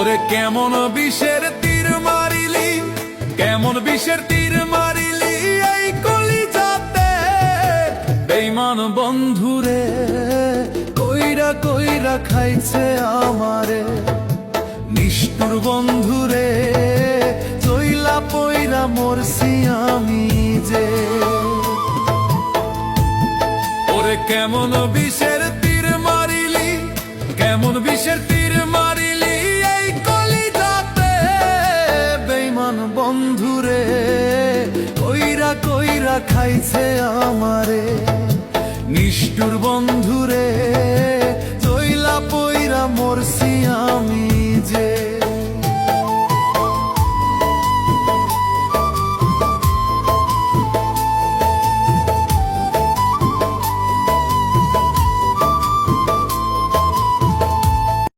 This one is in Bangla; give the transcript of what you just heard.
ওরে কেমন বিষের তীর মারিলি, কেমন বিষের তীর মারিলি এই কলিজাতে বেঈমান বন্ধুরে, কইরা কইরা খাইছে আমারে। নিষ্ঠুর বন্ধুরে, চইলা পইরা মরছি আমি যে। ওরে কেমন বিষের তীর মারিলি, কেমন বিষের তীর মারিলি এই কলিজাতে বেঈমান বন্ধুরে, কইরা কইরা খাইছে আমারে। নিষ্ঠুর বন্ধুরে, চইলা পইরা মরছি আমি যে।